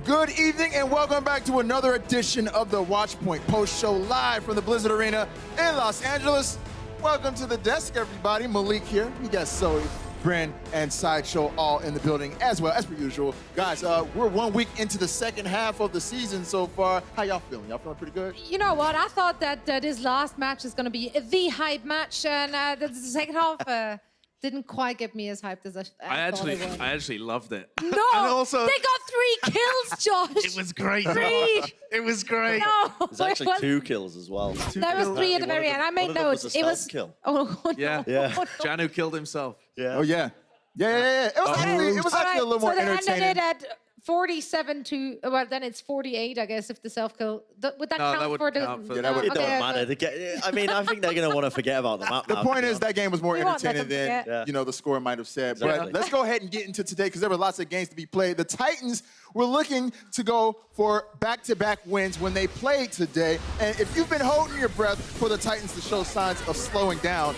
Good evening and welcome back to another edition of the Watchpoint Post-Show live from the Blizzard Arena in Los Angeles. Welcome to the desk, everybody. Malik here. We got Zoe, Bryn, and Sideshow all in the building as well, as per usual. Guys, we're 1 week into the second half of the season so far. How y'all feeling? Y'all feeling pretty good? You know what? I thought that this last match is going to be the hype match, and the second half didn't quite get me as hyped as I thought it would. I actually loved it. No, And also, they got 3 kills, Josh. it was great. 3. It was great. No, There's actually 2 kills as well. There was 3 at the very end. I made notes. It was a kill. Oh, no. Yeah. Yeah. No. Janu killed himself. Yeah. Oh, yeah. Yeah. It was actually a little more so they entertaining. ended it at 47 to, well, then it's 48, I guess, if the self-kill. Would that No, count that would for the... count for Yeah, that would- It Okay, don't matter. I mean, I think they're going to want to forget about the map. The now, point to be is that honest. game was more We won't let entertaining them than forget. Yeah. the score might have said. Exactly. But let's go ahead and get into today because there were lots of games to be played. The Titans were looking to go for back-to-back wins when they played today. And if you've been holding your breath for the Titans to show signs of slowing down,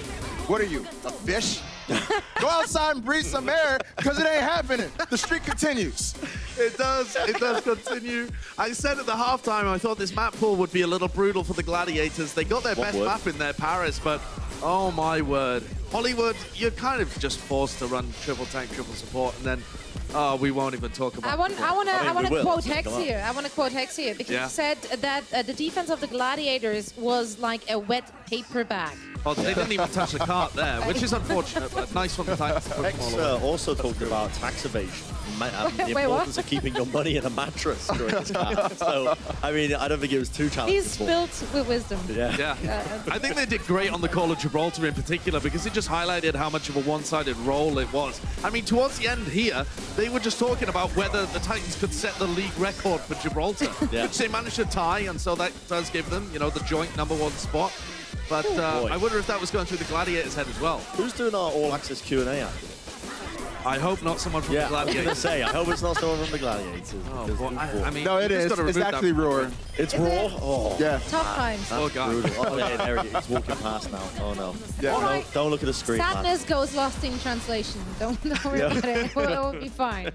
what are you, a fish? Go outside and breathe some air because it ain't happening. The streak continues. It does continue. I said at the halftime, I thought this map pool would be a little brutal for the Gladiators. They got their best map in there, Paris, but oh my word. Hollywood, you're kind of just forced to run triple tank, triple support, and then we won't even talk about I want to will. quote Hex Come on. here. I want to quote Hex here because Yeah. he said that the defense of the Gladiators was like a wet paper bag. Oh, they didn't even touch the cart there, which is unfortunate, but nice from the Titans to put them Hex all away. also talked about tax evasion. The Wait, what? importance of keeping your money in a mattress during this game. So, I mean, I don't think it was too challenging. He's filled with wisdom. Yeah. I think they did great on the Call of Gibraltar in particular because it just highlighted how much of a one-sided role it was. I mean, towards the end here, they were just talking about whether the Titans could set the league record for Gibraltar, Yeah. which they managed to tie, and so that does give them, the joint #1 spot. But boy. I wonder if that was going through the Gladiators' head as well. Who's doing our all-access Q&A after? I hope not someone from Yeah, the I was going to Gladiators. say, I hope it's not someone from the Gladiators. Oh, because boy. ooh, I mean, No, it you just is. gotta It's remove that actually from the Roar. game. it's Is raw. it? Oh, Yeah. Tough times. Oh, God. brutal. Oh, yeah, there it is. It's walking past now. Oh, no. Yeah. All right. Don't look at the screen, man. Sadness goes lost in translation. Don't worry about it. It will be fine.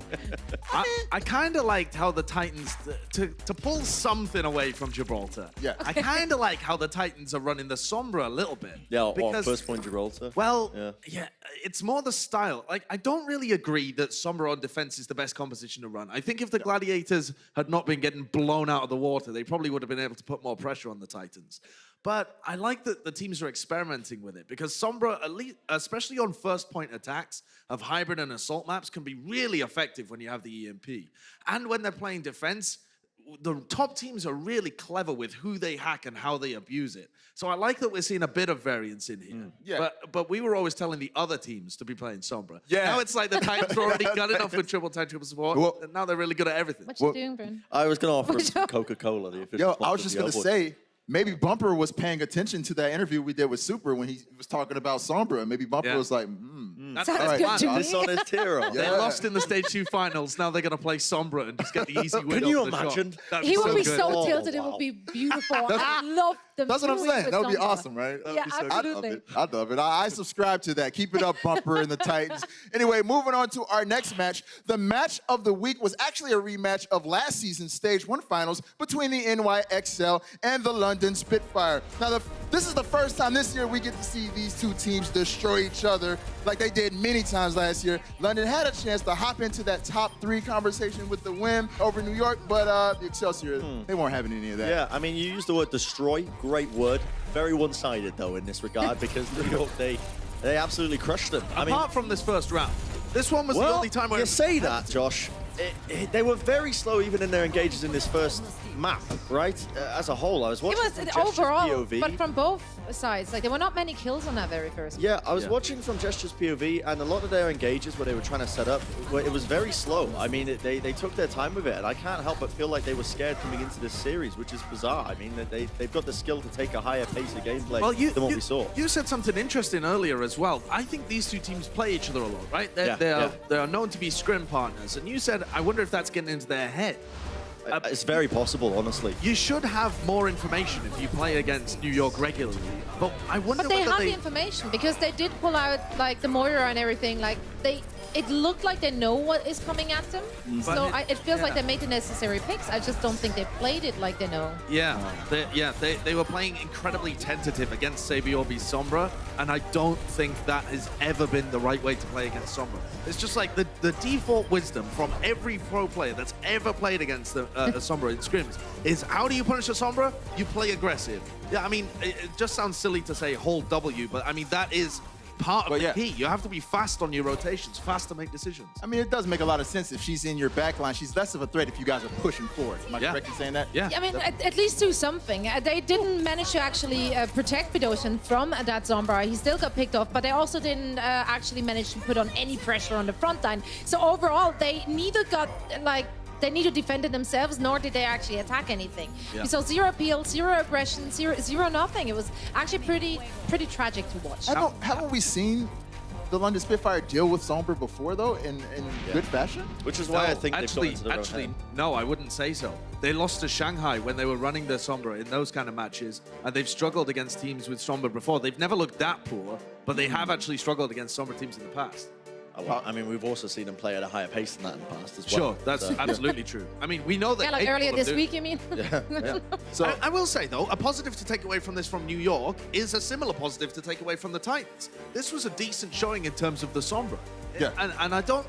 I kind of liked how the Titans, to pull something away from Gibraltar. Yeah. I kind of like how the Titans are running the Sombra a little bit. Yeah, or because, first point Gibraltar. well, Yeah. it's more the style. Like, I don't really agree that Sombra on defense is the best composition to run. I think if the Gladiators had not been getting blown out of the water, they probably would have been able to put more pressure on the Titans. But I like that the teams are experimenting with it because Sombra, at least, especially on first point attacks of hybrid and assault maps, can be really effective when you have the EMP. And when they're playing defense, the top teams are really clever with who they hack and how they abuse it. So I like that we're seeing a bit of variance in here. Yeah. But we were always telling the other teams to be playing Sombra. Yeah. Now it's like the Titans are already good enough with triple tank, triple support, Well- and now they're really good at everything. What you Well- doing, Bryn? I was going to offer him some Coca-Cola, the official Yo, I sponsor was of just the going to Overwatch. say, maybe Bumper was paying attention to that interview we did with Super when he was talking about Sombra. Maybe Bumper Yeah. was like, That's Sounds the Alright. good to plan. me. Dishonest hero. They Yeah. lost in the Stage 2 finals. Now they're going to play Sombra and just get the easy win. Can you off the imagine? shot. That'd He would be good. so Oh, tilted. It wow. would be beautiful. I love them. That's what I'm doing saying. with That would be Sombra. awesome, right? Yeah, I'd love absolutely. it. I'd love it. I subscribe to that. Keep it up, Bumper and the Titans. Anyway, moving on to our next match. The match of the week was actually a rematch of last season's Stage 1 finals between the NYXL and the London Spitfire. Now, this is the first time this year we get to see these two teams destroy each other like they did many times last year. London had a chance to hop into that top 3 conversation with the win over New York, but the Excelsior, they weren't having any of that. Yeah, I mean, you used the word destroy, great word. Very one-sided, though, in this regard, because New York, they absolutely crushed them. I mean, Apart from this first round, this one was the only time where you say that, Josh. They were very slow even in their engages in this first map, right? As a whole, I was It watching was from Gesture's overall, POV. but from both sides. Like there were not many kills on that very first. Yeah, I was Yeah. watching from Gesture's POV, and a lot of their engages where they were trying to set up, it was very slow. I mean, they took their time with it, and I can't help but feel like they were scared coming into this series, which is bizarre. I mean, they've got the skill to take a higher pace of gameplay than what we saw. You said something interesting earlier as well. I think these two teams play each other a lot, right? They Yeah. are known to be scrim partners, and you said, I wonder if that's getting into their head. It's very possible, honestly. You should have more information if you play against New York regularly. But I wonder But they whether have the information because they did pull out like the Moira and everything. Like they it looked like they know what is coming at them. So it feels like yeah. they made the necessary picks. I just don't think they played it like they know. Yeah, they were playing incredibly tentative against Sabiorbi's Sombra, and I don't think that has ever been the right way to play against Sombra. It's just like the default wisdom from every pro player that's ever played against a Sombra in scrims is, how do you punish a Sombra? You play aggressive. Yeah, I mean, it just sounds silly to say hold W, but I mean, that is part of the key. You have to be fast on your rotations, fast to make decisions. I mean, it does make a lot of sense. If she's in your back line, she's less of a threat if you guys are pushing forward. Am I correct in saying that? Yeah. I mean, at least do something. They didn't manage to actually protect Bidoshan from that Sombra. He still got picked off, but they also didn't actually manage to put on any pressure on the front line. So overall, they neither got they neither defended themselves, nor did they actually attack anything. Yeah. We saw 0 appeal, 0 aggression, zero nothing. It was actually pretty tragic to watch. Haven't we seen the London Spitfire deal with Sombra before, though, in good fashion? Which is why I think they've got into their own head. No, I wouldn't say so. They lost to Shanghai when they were running their Sombra in those kind of matches, and they've struggled against teams with Sombra before. They've never looked that poor, but they have actually struggled against Sombra teams in the past. Well, I mean, we've also seen them play at a higher pace than that in the past as well. Sure, that's absolutely true. I mean, we know that. Yeah, like earlier this week, you mean? Yeah. So I will say, though, a positive to take away from this from New York is a similar positive to take away from the Titans. This was a decent showing in terms of the Sombra. Yeah. And I don't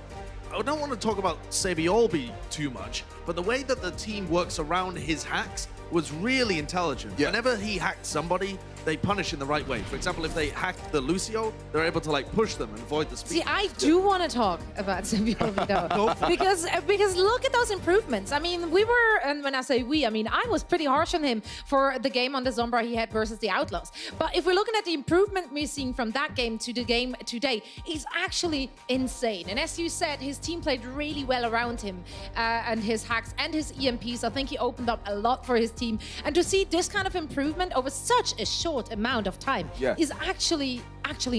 want to talk about Sabiorbi too much, but the way that the team works around his hacks was really intelligent. Yeah. Whenever he hacked somebody, they punish in the right way. For example, if they hacked the Lucio, they're able to like push them and avoid the speed. See, I do want to talk about Sabiorbi though, because look at those improvements. I mean, we were, and when I say we, I mean I was pretty harsh on him for the game on the Sombra he had versus the Outlaws. But if we're looking at the improvement we're seeing from that game to the game today, it's actually insane. And as you said, his team played really well around him and his hacks and his EMPs. I think he opened up a lot for his team. And to see this kind of improvement over such a short amount of time is actually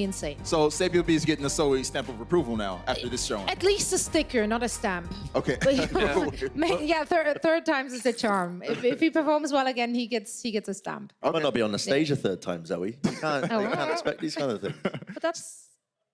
insane. So Sabiorbi is getting the Zoe stamp of approval now after this showing. At least a sticker, not a stamp. Okay. Third times is the charm. If he performs well again, he gets a stamp. I might not be on the stage a third time, Zoe. You can't expect these kind of things. But that's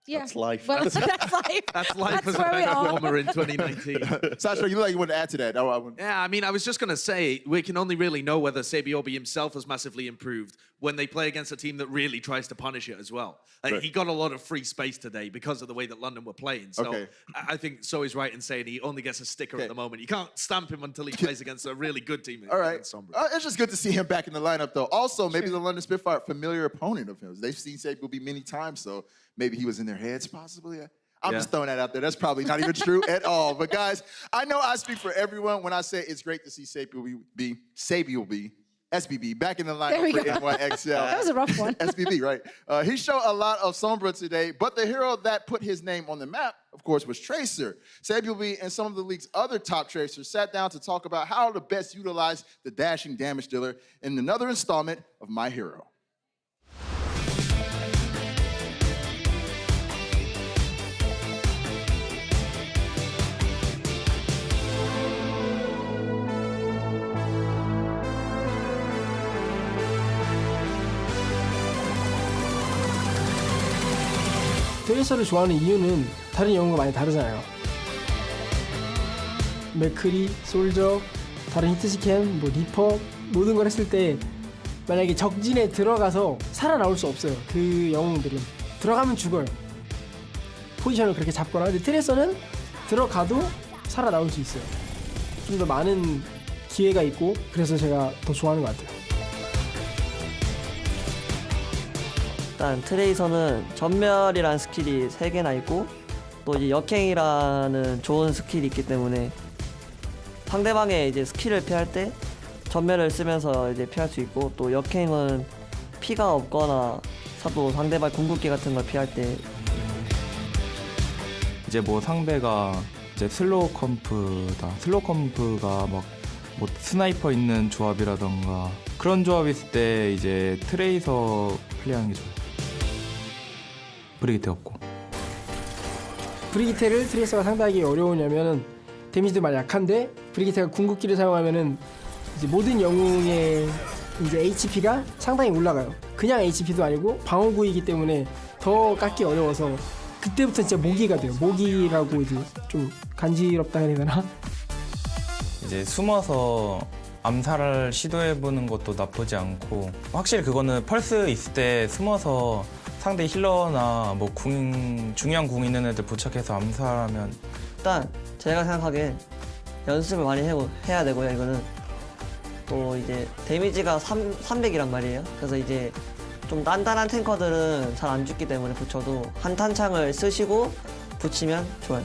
That's life. Well, that's life. That's life That's as a where we are. performer in 2019. Sasha, you look like you want to add to that. Yeah, I mean, I was just going to say, we can only really know whether Sabiorbi himself has massively improved when they play against a team that really tries to punish it as well. Right. He got a lot of free space today because of the way that London were playing. So I think Zoe's right in saying he only gets a sticker at the moment. You can't stamp him until he plays against a really good team. All right. It's just good to see him back in the lineup, though. Also, maybe the London Spitfire, familiar opponent of his. They've seen Sabiorbi many times, so maybe he was in their heads, possibly. I'm just throwing that out there. That's probably not even true at all. But guys, I know I speak for everyone when I say it's great to see Sabiorbi, SBB, back in the lineup for NYXL. That was a rough one. SBB, right? He showed a lot of Sombra today, but the hero that put his name on the map, of course, was Tracer. Sabiorbi and some of the league's other top Tracers sat down to talk about how to best utilize the dashing damage dealer in another installment of My Hero. 트레이서를 좋아하는 이유는 다른 영웅과 많이 다르잖아요. 맥크리, 솔저, 다른 히트스캔, 리퍼 모든 걸 했을 때 만약에 적진에 들어가서 살아나올 수 없어요. 그 영웅들은 들어가면 죽어요. 포지션을 그렇게 잡거나. 근데 트레이서는 들어가도 살아나올 수 있어요. 좀 더 많은 기회가 있고 그래서 제가 더 좋아하는 것 같아요. 일단 트레이서는 전멸이라는 스킬이 3개나 있고 또 이제 역행이라는 좋은 스킬이 있기 때문에 상대방의 이제 스킬을 피할 때 전멸을 쓰면서 이제 피할 수 있고, 또 역행은 피가 없거나 또 상대방 궁극기 같은 걸 피할 때 이제 뭐 상대가 이제 슬로우 컴프가 막 뭐 스나이퍼 있는 조합이라던가 그런 조합 있을 때 이제 트레이서 플레이하는 게 좋아요. 브리기테 없고. 브리기테를 트레이서가 상대하기 어려우냐면은 데미지도 많이 약한데 브리기테가 궁극기를 사용하면은 이제 모든 영웅의 이제 HP가 상당히 올라가요. 그냥 HP도 아니고 방어구이기 때문에 더 깎기 어려워서 그때부터 진짜 모기가 돼요. 모기라고 이제 좀 간지럽다 해야 되나? 이제 숨어서 암살을 시도해보는 것도 나쁘지 않고 확실히 그거는 펄스 있을 때 숨어서 상대 힐러나 뭐 중요한 궁 있는 애들 부착해서 암살하면 일단 제가 생각하기엔 연습을 많이 해야 되고요. 이거는 또 이제 데미지가 300이란 말이에요. 그래서 이제 좀 단단한 탱커들은 잘 안 죽기 때문에 붙여도 한탄창을 쓰시고 붙이면 좋아요.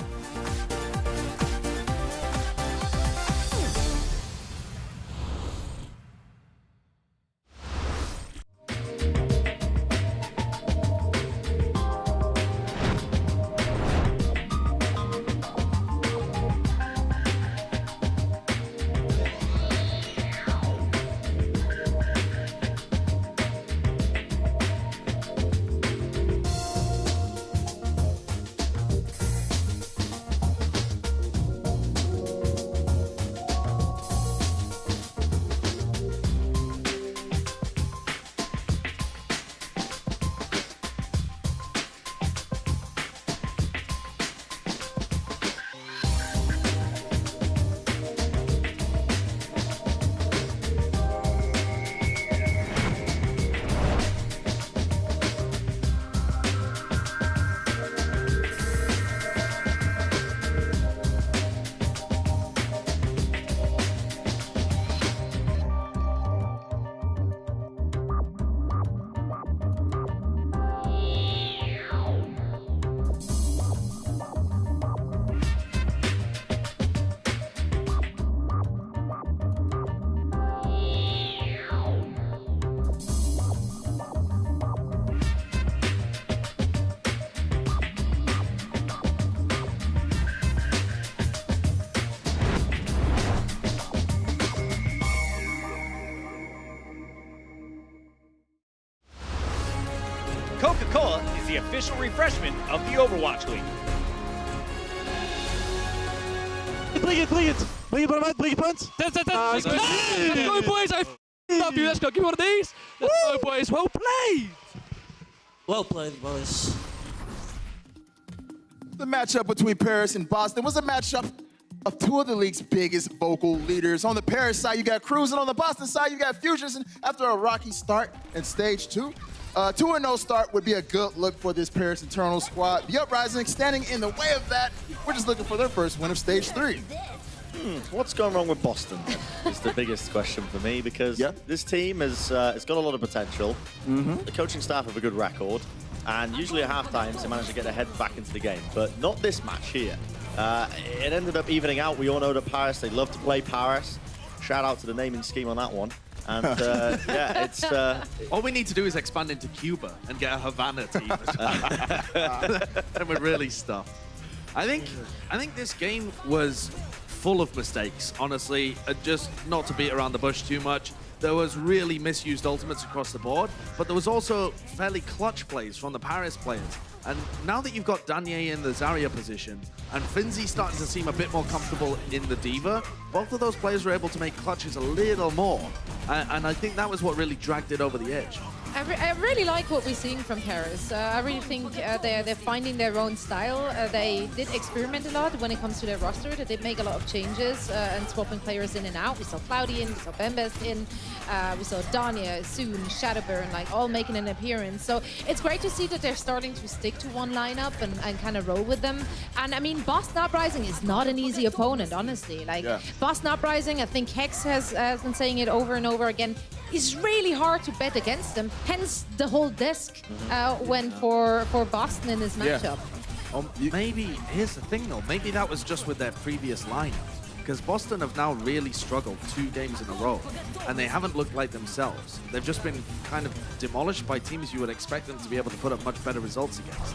Coca-Cola is the official refreshment of the Overwatch League. Bring it, bring it, punt. Let's go, boys. I love you. Let's go. Give me one of these. Let's go, boys. Well played. Well played, boys. The matchup between Paris and Boston was a matchup of two of the league's biggest vocal leaders. On the Paris side, you got Cruz, and on the Boston side, you got Fusions. And after a rocky start in stage 2, 2-0 start would be a good look for this Paris internal squad. The Uprising standing in the way of that. We're just looking for their first win of stage 3. What's going wrong with Boston is the biggest question for me, because this team has got a lot of potential. The coaching staff have a good record, and usually at half-times they manage to get their head back into the game, but not this match here. It ended up evening out. We all know that Paris, they love to play Paris. Shout out to the naming scheme on that one. And yeah, it's... all we need to do is expand into Cuba and get a Havana team. And we're really stuffed. I think this game was full of mistakes, honestly. Just not to beat around the bush too much. There was really misused ultimates across the board, but there was also fairly clutch plays from the Paris players. And now that you've got Danier in the Zarya position, and Finzi starting to seem a bit more comfortable in the Diva, both of those players were able to make clutches a little more. And I think that was what really dragged it over the edge. I really like what we're seeing from Paris. I really think they're finding their own style. They did experiment a lot when it comes to their roster. They did make a lot of changes and swapping players in and out. We saw Cloudy in, we saw Bembest in, we saw Danya, Soon, Shadowburn, like all making an appearance. So it's great to see that they're starting to stick to one lineup and kind of roll with them. And I mean, Boston Uprising is not an easy opponent, honestly. Like Boston Uprising, I think Hex has been saying it over and over again. It's really hard to bet against them. Hence, the whole desk went for Boston in this matchup. Maybe, here's the thing though, maybe that was just with their previous lineup. Because Boston have now really struggled 2 games in a row, and they haven't looked like themselves. They've just been kind of demolished by teams you would expect them to be able to put up much better results against.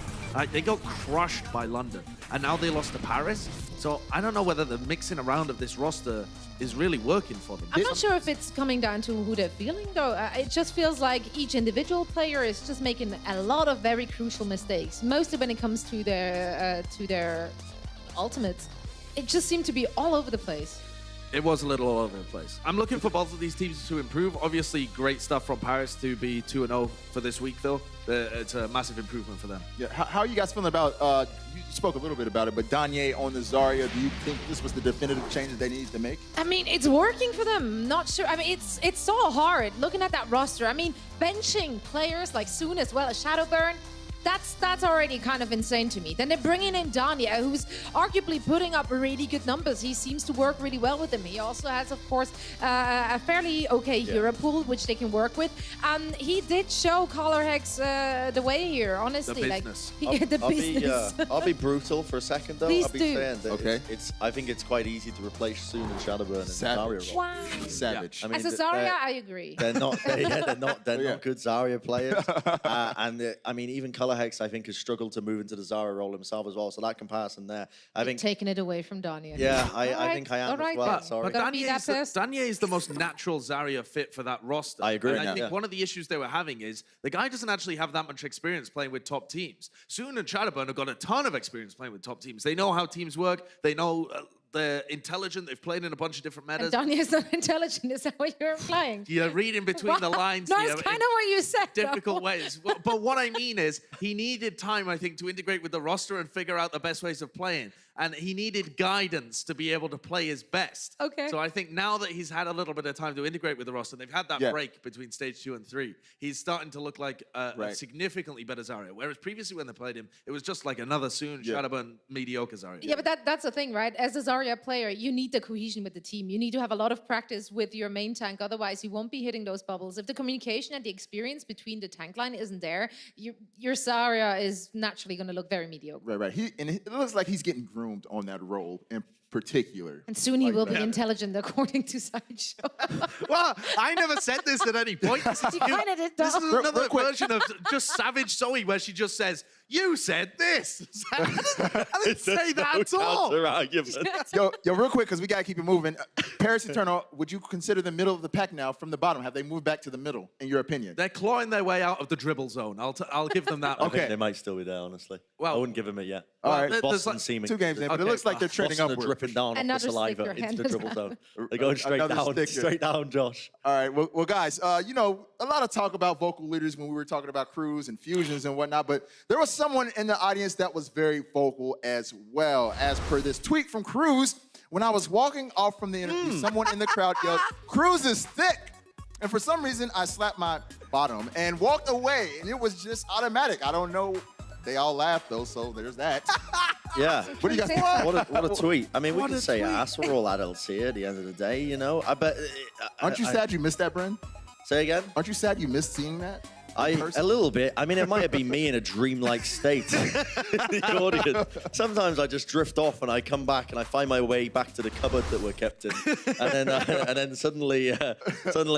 They got crushed by London, and now they lost to Paris. So I don't know whether the mixing around of this roster is really working for them. I'm not sure if it's coming down to who they're feeling, though. It just feels like each individual player is just making a lot of very crucial mistakes, mostly when it comes to their ultimates. It just seemed to be all over the place. It was a little all over the place. I'm looking for both of these teams to improve. Obviously, great stuff from Paris to be 2-0 for this week, though. It's a massive improvement for them. Yeah. How are you guys feeling about, you spoke a little bit about it, but Danye on the Zarya, do you think this was the definitive change that they needed to make? I mean, it's working for them. Not sure. I mean, it's so hard looking at that roster. I mean, benching players like Soon as well as Shadowburn, that's already kind of insane to me. Then they're bringing in Danya, who's arguably putting up really good numbers. He seems to work really well with them. He also has, of course, a fairly okay hero pool, which they can work with. And he did show Color Hex the way here, honestly. The business. I'll be brutal for a second, though. Please I'll be do. saying that Okay. I think it's quite easy to replace Soon and Shadowburn and Savage. Zarya role. Wow. Savage. I mean, As a Zarya, I agree. they're not they're not Yeah. good Zarya players. I mean, even Color Hex, I think, has struggled to move into the Zarya role himself as well. So that comparison there, I think. Taking it away from Danya. Yeah, I All think I am all right, as well. then. Sorry. Don't be that pissed. Danye is the most natural Zarya fit for that roster. I agree. And I think Yeah. one of the issues they were having is the guy doesn't actually have that much experience playing with top teams. Soon and Shadowburn have got a ton of experience playing with top teams. They know how teams work. They know they're intelligent. They've played in a bunch of different And metas. Danya is not intelligent. Is that what you're implying? You're reading between the lines No, here it's kind in of what you said. though. difficult ways. But what I mean is he needed time, I think, to integrate with the roster and figure out the best ways of playing. And he needed guidance to be able to play his best. Okay. So I think now that he's had a little bit of time to integrate with the roster, they've had that Yeah. break between stage 2 and 3. He's starting to look like a Right. significantly better Zarya. Whereas previously when they played him, it was just like another Soon, Yeah. Shadowburn, mediocre Zarya. Yeah, but that's the thing, right? As a Zarya player, you need the cohesion with the team. You need to have a lot of practice with your main tank. Otherwise, you won't be hitting those bubbles. If the communication and the experience between the tank line isn't there, your Zarya is naturally going to look very mediocre. Right. It looks like he's getting groomed on that role in particular. And soon he Like will that. be intelligent, according to Sideshow. Well, I never said this at any point. This is, You kinda did, this is though. another Real quick. version of just Savage Zoe where she just says, "You said this." I didn't say that at all. Yo, real quick, because we got to keep it moving. Paris Eternal, would you consider the middle of the pack now from the bottom? Have they moved back to the middle, in your opinion? They're clawing their way out of the dribble zone. I'll give them that. I think Okay. they might still be there, honestly. Well- I wouldn't give them it yet. All right. there's Boston like seeming 2 games in, but it Okay. looks like they're trending Boston are upward. dripping down off the Another saliva sticker into hand the as dribble well. zone. They're going straight Another down, sticker. straight down, Josh. All right, well, guys, you know, a lot of talk about vocal leaders when we were talking about crews and fusions and whatnot, but there was someone in the audience that was very vocal as well. As per this tweet from Cruz, when I was walking off from the interview, someone in the crowd yelled, "Cruz is thick!" And for some reason, I slapped my bottom and walked away, and it was just automatic. I don't know. They all laughed, though, so there's that. Yeah. What do you guys think? What a tweet. I mean, we What can a say tweet. ass. We're all adults here at the end of the day, you know. I bet. Aren't you sad you missed that, Bren? Say again? Aren't you sad you missed seeing that? in person? A little bit. I mean, it might have been me in a dreamlike state in the audience. Sometimes I just drift off and I come back and I find my way back to the cupboard that we're kept in. And then suddenly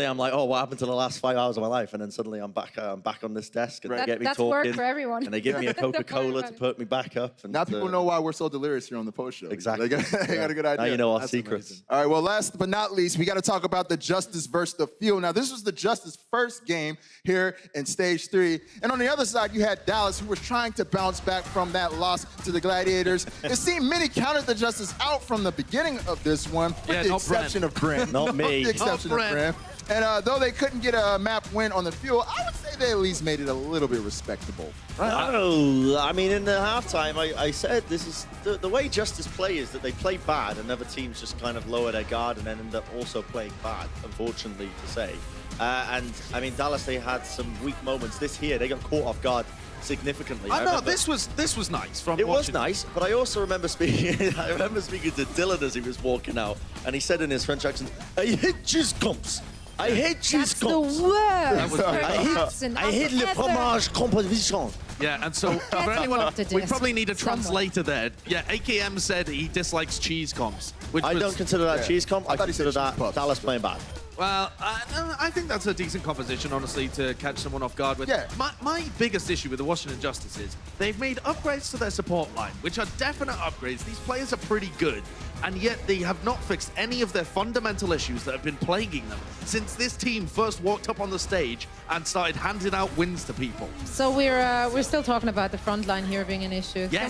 I'm like, oh, what happened to the last 5 hours of my life? And then suddenly I'm back on this desk and they get me That's talking. work for everyone. And they give me a Don't worry Coca-Cola about to it. put me back up. And Now people know why we're so delirious here on the post show. Exactly. They got a good idea. Now you know our That's secrets. amazing. All right, well, last but not least, we got to talk about the Justice versus the Field. Now, this was the Justice first game here in Stage 3. And on the other side, you had Dallas, who was trying to bounce back from that loss to the Gladiators. It seemed many counted the Justice out from the beginning of this one, with Yeah, the not exception of Brent. Not me. With the exception of Not Brent. And though they couldn't get a map win on the field, I would say they at least made it a little bit respectable. No, I mean, in the halftime, I said this is the way Justice play is that they play bad and other teams just kind of lower their guard and then end up also playing bad, unfortunately to say. And I mean, Dallas, they had some weak moments. This here, they got caught off guard significantly. I know remember- this was nice. From It was watching. nice, but I also remember speaking. I remember speaking to Dylan as he was walking out, and he said in his French accent, "I hate cheese comps. I hate cheese That's the comps. worst. was very I hate le fromage composition." Yeah, and so for Get anyone, them off the we disc. probably need a Someone. translator there. Yeah, AKM said he dislikes cheese comps. Which I was, don't consider that cheese comp. I thought he said consider cheese that puffs. Dallas playing bad. Well, no, I think that's a decent composition, honestly, to catch someone off guard with. Yeah. My biggest issue with the Washington Justice is they've made upgrades to their support line, which are definite upgrades. These players are pretty good, and yet they have not fixed any of their fundamental issues that have been plaguing them since this team first walked up on the stage and started handing out wins to people. So we're still talking about the front line here being an issue. Yes.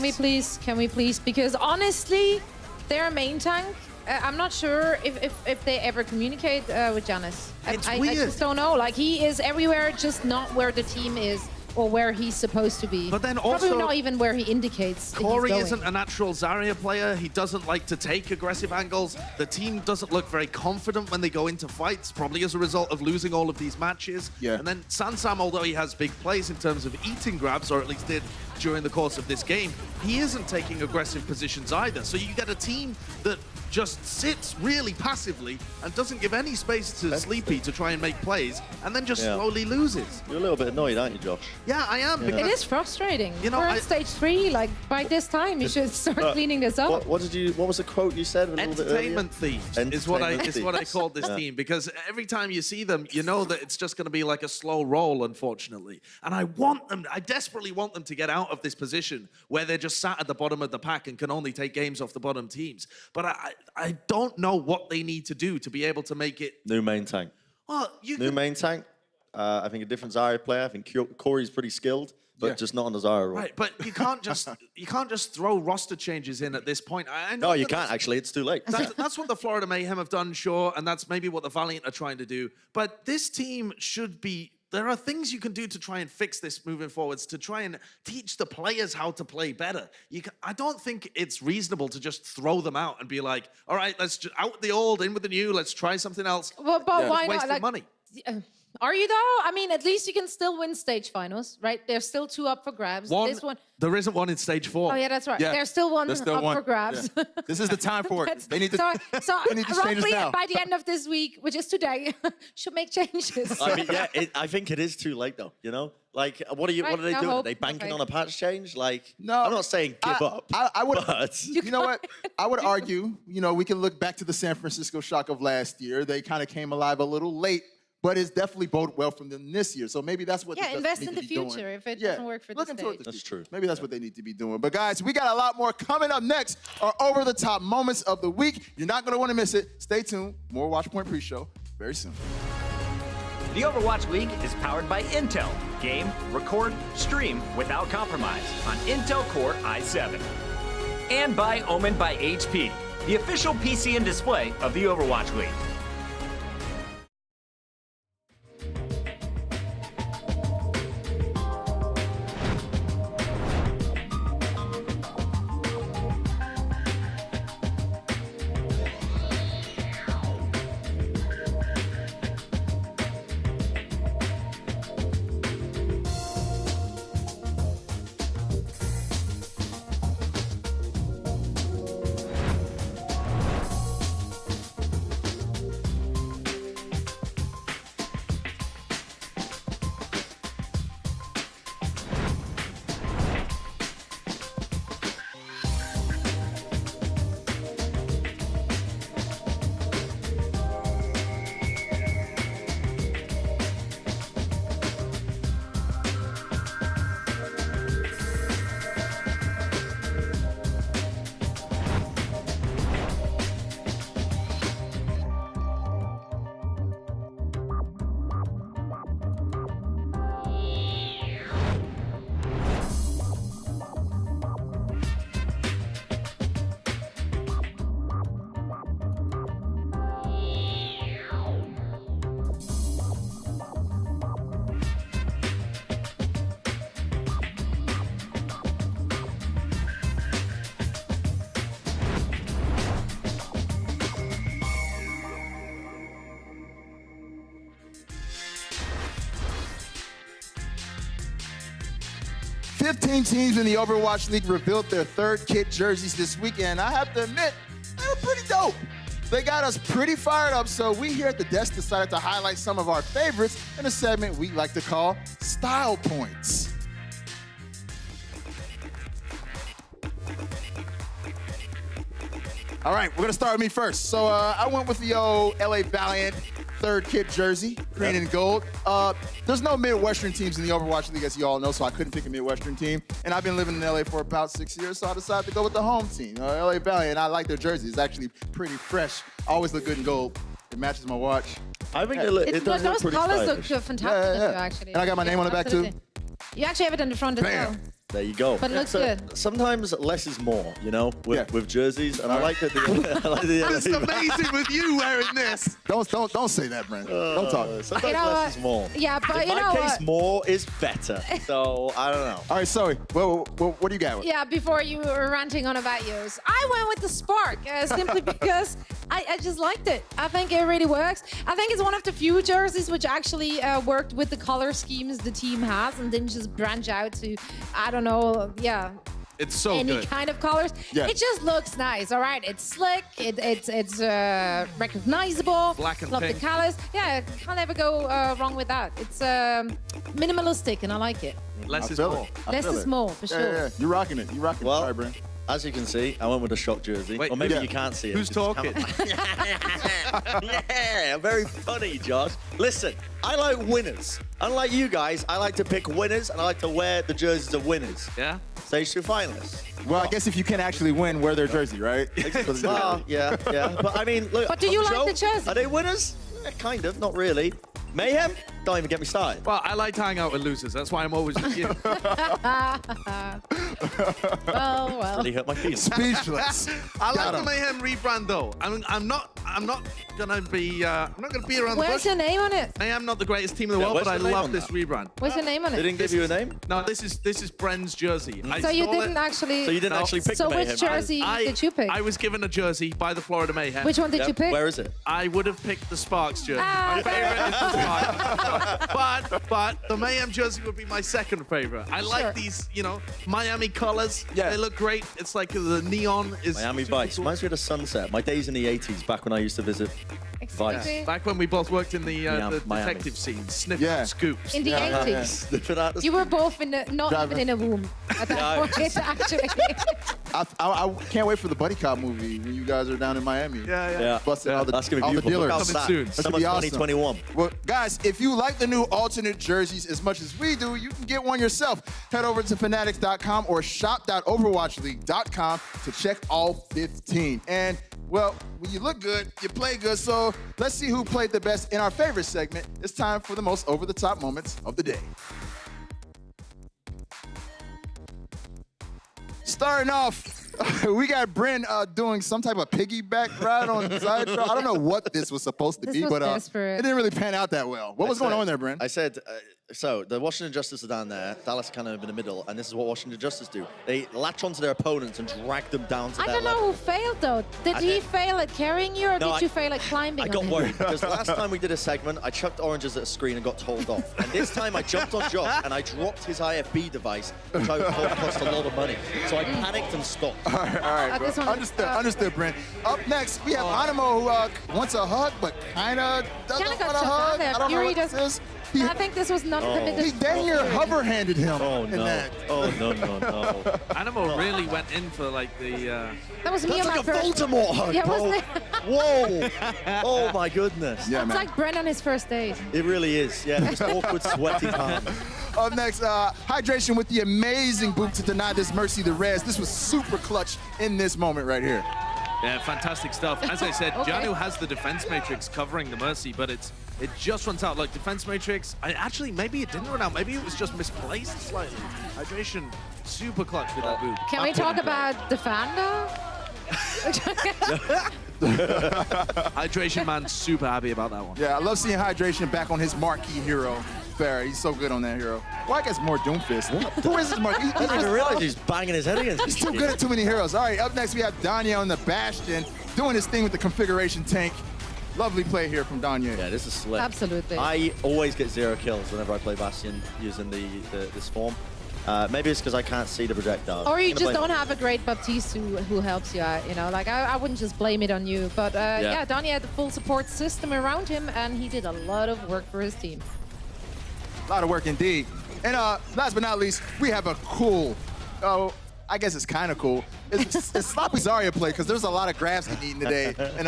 Can we please? Because honestly, their main tank I'm not sure if they ever communicate with Giannis. It's I weird. just don't know. Like, he is everywhere, just not where the team is or where he's supposed to be. But then Probably also, not even where he indicates Corey he's isn't going. a natural Zarya player. He doesn't like to take aggressive angles. The team doesn't look very confident when they go into fights, probably as a result of losing all of these matches. Yeah. And then Sansam, although he has big plays in terms of eating grabs, or at least did during the course of this game, he isn't taking aggressive positions either. So you get a team that just sits really passively and doesn't give any space to Sleepy to try and make plays, and then just slowly loses. You're a little bit annoyed, aren't you, Josh? Yeah, I am. Yeah. Because It is frustrating. You know, We're I- at stage 3. Like, by this time, you should start cleaning this up. What was the quote you said a little bit earlier? Entertainment thieves is what I called this team, because every time you see them, you know that it's just going to be like a slow roll, unfortunately. And I desperately want them to get out of this position where they're just sat at the bottom of the pack and can only take games off the bottom teams. But I don't know what they need to do to be able to make it. New main tank. Well, New main tank. I think a different Zarya player. I think Corey's pretty skilled, but just not on the Zarya role. Right, but you can't just throw roster changes in at this point. I know No, you that can't actually. It's too late. That's what the Florida Mayhem have done, sure, and that's maybe what the Valiant are trying to do. But this team should be. There are things you can do to try and fix this moving forwards, to try and teach the players how to play better. I don't think it's reasonable to just throw them out and be like, all right, let's just out the old, in with the new, let's try something else. Well, but why not? Wasting Like, money. Are you though? I mean, at least you can still win stage finals, right? There's still 2 up for grabs. This one. There isn't one in stage 4. Oh yeah, that's right. Yeah, There's still one there's still up one. for grabs. Yeah. This is the time for it. They need to. So they need to change this roughly now. by the end of this week, which is today, should make changes. I mean, yeah, I think it is too late though. You know, like what are they Right, doing? no Are hope. they banking Okay. on a patch change? Like, No, I'm not saying give up. I would. but You know what? I would argue. You know, we can look back to the San Francisco Shock of last year. They kind of came alive a little late, but it's definitely boded well from them this year. So maybe that's what. Yeah, the invest need in to the be doing. future if it Yeah, doesn't work for this looking toward stage. the That's future. true. Maybe that's what they need to be doing. But guys, we got a lot more coming up next. Our over the top moments of the week. You're not going to want to miss it. Stay tuned. More Watchpoint pre-show very soon. The Overwatch League is powered by Intel. Game, record, stream without compromise on Intel Core i7. And by Omen by HP, the official PC and display of the Overwatch League. Fifteen teams in the Overwatch League revealed their third kit jerseys this weekend. I have to admit, they were pretty dope. They got us pretty fired up, so we here at the desk decided to highlight some of our favorites in a segment we like to call Style Points. All right, we're gonna start with me first. So I went with the old LA Valiant third kit jersey, green and gold. There's no Midwestern teams in the Overwatch League, as you all know, so I couldn't pick a Midwestern team. And I've been living in LA for about 6 years, so I decided to go with the home team, LA Valiant. I like their jersey. It's actually pretty fresh. Always look good in gold. It matches my watch. I think it does look Those pretty colors stylish. look fantastic, Yeah. actually. And I got my name on the back, too. Absolutely. You actually have it in the front as Bam. well. There you go. But it looks good. Sometimes less is more, you know, with jerseys, and I like that. I like It's amazing with you wearing this. Don't say that, Brent. Don't talk. Sometimes less is more. Yeah, but In you know my case, what? more is better. So I don't know. All right, Zoe, what do you got? Yeah, before you were ranting on about yours, I went with the Spark simply because I just liked it. I think it really works. I think it's one of the few jerseys which actually worked with the color schemes the team has and didn't just branch out to, I don't know, It's so any good. kind of colors. Yeah. It just looks nice, all right? It's slick, it's recognizable. Black and Love pink. the colors. Yeah, can't ever go wrong with that. It's minimalistic and I like it. Less is feel more. I Less feel is it. more, for sure. Yeah. You're rocking it. You're rocking it. Well, All right, Brent. as you can see, I went with a shock jersey. Wait, or maybe yeah. you can't see it. Who's because talking? Yeah, very funny, Josh. Listen, I like winners. Unlike you guys, I like to pick winners, and I like to wear the jerseys of winners. Yeah? Stage 2 finalists. Well, I guess if you can actually win, wear their jersey, right? Well, yeah. But I mean, look. But do you on like show, the jersey? Are they winners? Kind of, not really. Mayhem? Don't even get me started. Well, I like to hang out with losers. That's why I'm always with you. Well. Really hurt my feelings. Speechless. I Got like the him. Mayhem rebrand though. I'm not gonna be around the Where's bush. your name on it? Mayhem not the greatest team in the Yeah, world, where's but I the name love on this that? rebrand. Where's your name on They it? didn't give you a name? No, this is Bren's jersey. I So you stole didn't it. actually. So you didn't No. actually pick So the which Mayhem? jersey did you pick? I was given a jersey by the Florida Mayhem. Which one did Yep. you pick? Where is it? I would have picked the Sparks jersey. Ah, My favorite is the Sparks. But the Mayhem jersey would be my second favorite. I Sure. like these, Miami colors. Yeah. They look great. It's like the neon is Miami super Vice. cool. Reminds me of the sunset. My days in the 80s, back when I used to visit Excuse Vice. me? Back when we both worked in the Miami. detective scene, sniffing Yeah. scoops. In the 80s. Sniffing out the- You were both not Driving. even in a womb at that Yeah, point, actually. I can't wait for the Buddy Cop movie when you guys are down in Miami. Yeah. Busting all the, That's going to all be the beautiful. dealers. Look Coming out soon. that. That's Summer gonna be awesome. 2021. Well, guys, if you like the new alternate jerseys as much as we do, you can get one yourself. Head over to fanatics.com or shop.overwatchleague.com to check all 15. And, well, when you look good, you play good. So let's see who played the best in our favorite segment. It's time for the most over-the-top moments of the day. Starting off, we got Bryn doing some type of piggyback ride on the sideshow. I don't know what this was supposed to This be, was but desperate. it didn't really pan out that well. What was going on there, Bryn? I said, so the Washington Justice are down there, Dallas kind of in the middle, and this is what Washington Justice do. They latch onto their opponents and drag them down to I their don't know level. who failed, though. Did he fail at carrying you, or No, did you fail at climbing I got on him? worried because last time we did a segment, I chucked oranges at a screen and got told off. And this time I jumped on Josh and I dropped his IFB device, which I thought cost a lot of money. So I panicked and stopped. All right, this bro. one- Understood, Brent. Up next, we have Animo, who wants a hug, but kind of doesn't Kinda want got a shut down hug. there. I don't know Fury what this does- is. He, I think this was not the he biggest. dang near hover-handed him Oh in no. that. Oh no. Animal really went in for like the. That was me That's on like my a first. Voldemort hug, Yeah, bro. wasn't it? Whoa. Oh my goodness. Yeah, It's man. like Brent on his first date. It really is. Yeah, just awkward, sweaty palms. Up next, Hydration with the amazing boot to deny this Mercy the Reds. This was super clutch in this moment right here. Yeah, fantastic stuff. As I said, Okay. Janu has the defense matrix covering the Mercy, but it just runs out. Like defense matrix, maybe it didn't run out. Maybe it was just misplaced slightly. Hydration, super clutch with that boot. Can we talk about the fan, though? Hydration man, super happy about that one. Yeah, I love seeing Hydration back on his marquee hero. Fair, he's so good on that hero. Well, I guess more Doomfist. Who is this marquee? I didn't even realize he's banging his head against He's too good at too many heroes. All right, up next we have Danya on the Bastion doing his thing with the configuration tank. Lovely play here from Danya. Yeah, this is slick. Absolutely. I always get 0 kills whenever I play Bastion using this form. Maybe it's because I can't see the projectile. Or you I'm gonna just blame don't have a great Baptiste who helps you out, Like, I wouldn't just blame it on you. But, yeah, Donnie had the full support system around him, and he did a lot of work for his team. A lot of work indeed. And last but not least, we have a cool, I guess it's kind of cool. It's sloppy Zarya play because there's a lot of grabs getting eaten today. And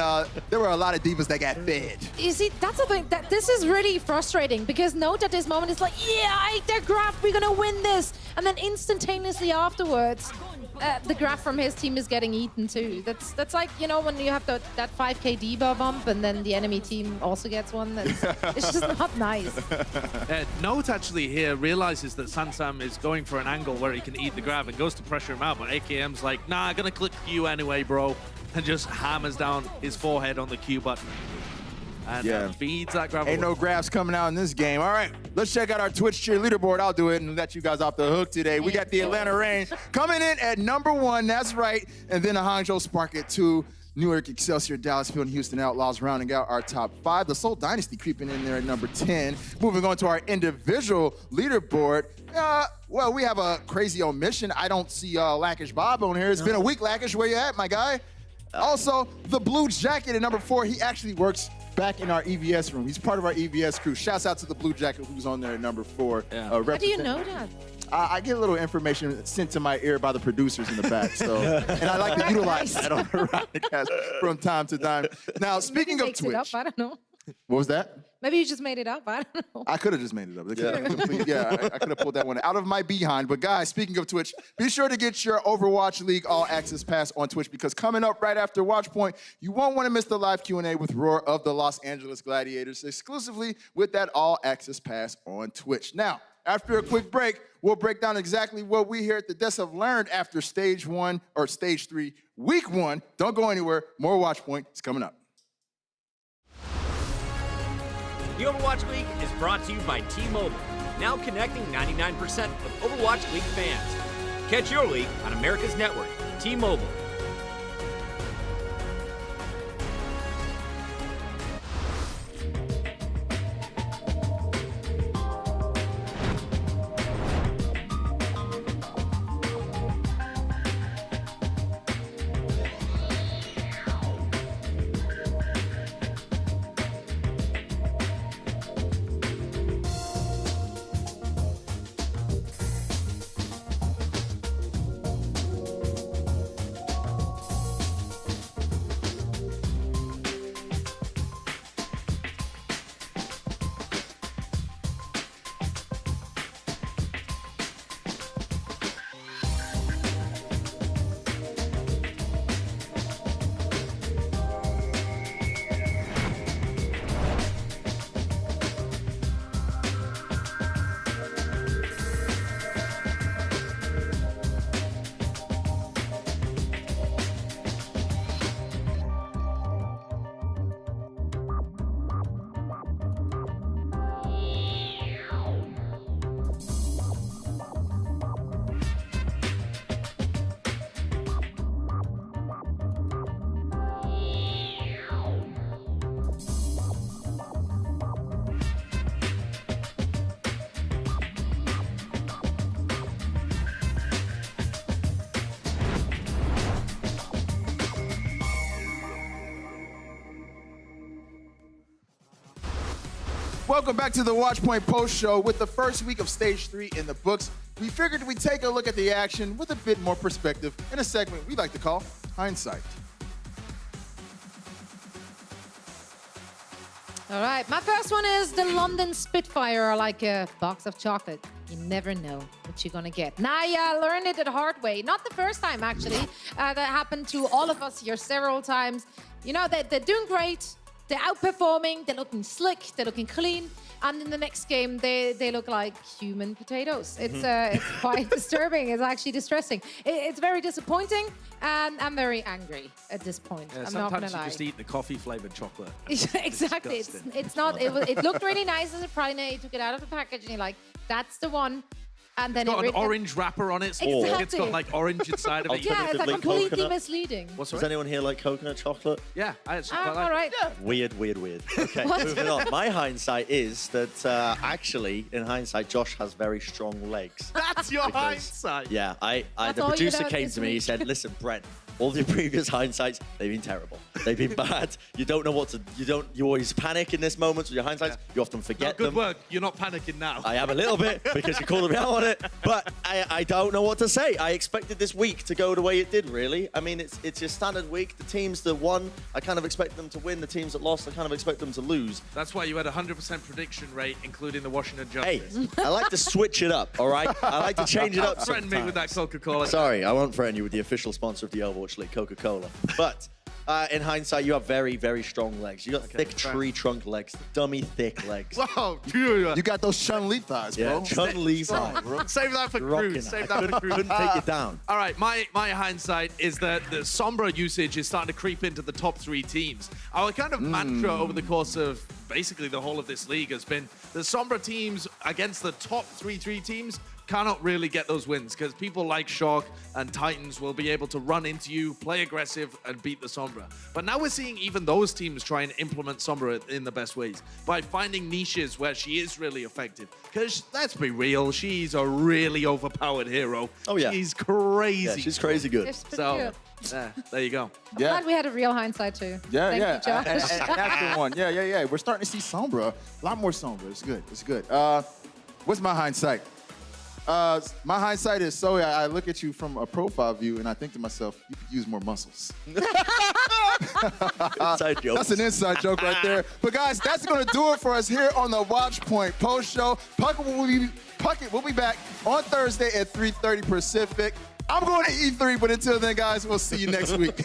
there were a lot of divas that got fed. You see, that's the thing. This is really frustrating because Note at this moment is like, yeah, they're grabbed, we're going to win this. And then instantaneously afterwards, the graph from his team is getting eaten too. That's like, you know, when you have that 5k debuff bump and then the enemy team also gets one. It's just not nice. Note actually here realizes that Sansam is going for an angle where he can eat the grab and goes to pressure him out, but AKM's like, nah, I'm gonna click Q anyway, bro, and just hammers down his forehead on the Q button. And feeds that grab. Ain't no grabs coming out in this game. All right, let's check out our Twitch cheer leaderboard. I'll do it and let you guys off the hook today. We got the Atlanta Reign coming in at #1. That's right. And then the Hangzhou Spark at 2. New York Excelsior, Dallas Field, and Houston Outlaws rounding out our top 5. The Seoul Dynasty creeping in there at #10. Moving on to our individual leaderboard. Well, we have a crazy omission. I don't see Lackish Bob on here. It's been a week, Lackish. Where you at, my guy? Also, the Blue Jacket at #4. He actually works back in our EVS room. He's part of our EVS crew. Shouts out to the Blue Jacket who's on there at #4. Yeah. How do you know that? I get a little information sent to my ear by the producers in the back, so and I like to utilize that on the Roundcast from time to time. Now, speaking Maybe of he makes it up, Twitch, I don't know. what was that? Maybe you just made it up. I don't know. I could have just made it up. I could have pulled that one out of my behind. But guys, speaking of Twitch, be sure to get your Overwatch League All Access Pass on Twitch, because coming up right after Watchpoint, you won't want to miss the live Q&A with Roar of the Los Angeles Gladiators, exclusively with that All Access Pass on Twitch. Now, after a quick break, we'll break down exactly what we here at the desk have learned after Stage 1 or Stage 3, Week 1. Don't go anywhere. More Watchpoint is coming up. The Overwatch League is brought to you by T-Mobile, now connecting 99% of Overwatch League fans. Catch your league on America's network, T-Mobile. Welcome back to the Watchpoint Post Show. With the first week of Stage 3 in the books, we figured we'd take a look at the action with a bit more perspective in a segment we like to call Hindsight. All right, my first one is the London Spitfire are like a box of chocolate. You never know what you're gonna get. Now, I learned it the hard way. Not the first time, actually. That happened to all of us here several times. You know, they're doing great. They're outperforming, they're looking slick, they're looking clean, and in the next game, they look like human potatoes. It's quite disturbing. It's actually distressing. It's very disappointing, and I'm very angry at this point. Yeah, I'm not gonna sometimes you lie. just eat the coffee-flavored chocolate. Exactly. It's not. It looked really nice as a Friday. You took it out of the package, and you're like, "That's the one." And then It's got it an orange wrapper on it. So Exactly. It's got like orange inside of it. Yeah, it's like Alternatively, completely coconut. misleading. Does anyone here like coconut chocolate? Yeah, I actually quite like All right. Weird. Okay, What? moving on. My hindsight is that actually, in hindsight, Josh has very strong legs. That's your Because- hindsight. Yeah, That's the all you producer know came this to me. He week. said, "Listen, Brent, all the previous hindsights, they've been terrible. They've been bad. You don't know what to, you always panic in this moment with your hindsights. You often forget Good them. work. You're not panicking now. I am a little bit because you called me out on it, but I don't know what to say. I expected this week to go the way it did, really. I mean, it's your standard week. The teams that won, I kind of expect them to win. The teams that lost, I kind of expect them to lose. That's why you had a 100% prediction rate, including the Washington Hey, Justice. I like to switch it up, all right? I like to change it up Threaten me with that sometimes. Coca-Cola. Sorry, I won't threaten you with the official sponsor of the Overwatch League, Coca-Cola. But in hindsight, you have very, very strong legs. You got thick tree trunk legs, dummy thick legs. Whoa, You got those Chun-Li thighs, bro. Yeah, Chun-Li Strong, bro. Save that for rocking Cruz. it. Save I that for Cruz. couldn't take it down. All right, my hindsight is that the Sombra usage is starting to creep into the top 3 teams. Our kind of mantra over the course of basically the whole of this league has been the Sombra teams against the top 3 teams cannot really get those wins because people like Shock and Titans will be able to run into you, play aggressive, and beat the Sombra. But now we're seeing even those teams try and implement Sombra in the best ways by finding niches where she is really effective. Because let's be real, she's a really overpowered hero. Oh, yeah. She's crazy. Yeah, she's crazy good. It's pretty So, good. yeah, there you go. Yeah. Glad we had a real hindsight too. Yeah, Thank yeah. you, Josh. And that's the one. Yeah. We're starting to see Sombra. A lot more Sombra. It's good. It's good. What's my hindsight? My hindsight is, so I look at you from a profile view and I think to myself, you could use more muscles. Inside joke. That's an inside joke right there. But guys, that's going to do it for us here on the Watchpoint Post Show. Puckett will be back on Thursday at 3:30 Pacific. I'm going to E3, but until then, guys, we'll see you next week.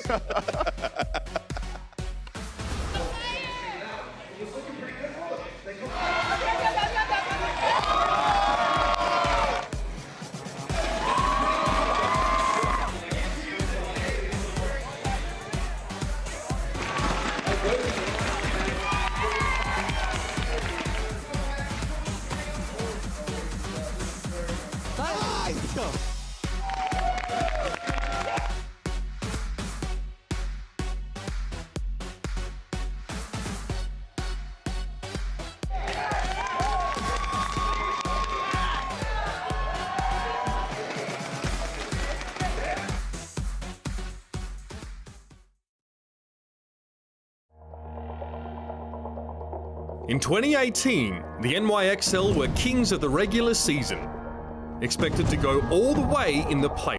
In 2018, the NYXL were kings of the regular season, expected to go all the way in the play.